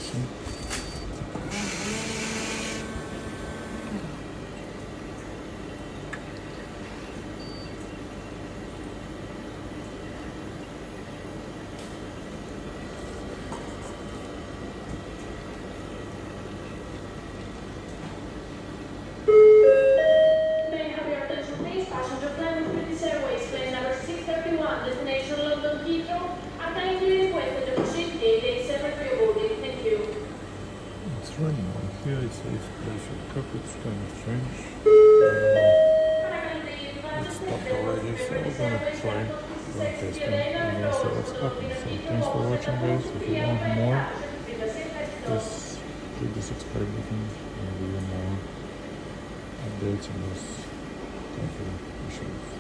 gelsin. May I have your attention please? Passenger flying with British Airways, plane number 631, destination London Heathrow, are kindly requested to proceed gate 7 for your boarding. Thank you. It's raining on here. It says place your cup. It's kind of strange. It stopped already, so I'm gonna try one testing and then see what's happening. So thanks for watching, guys. If you want more, just click the subscribe button and give you more updates on this configuration.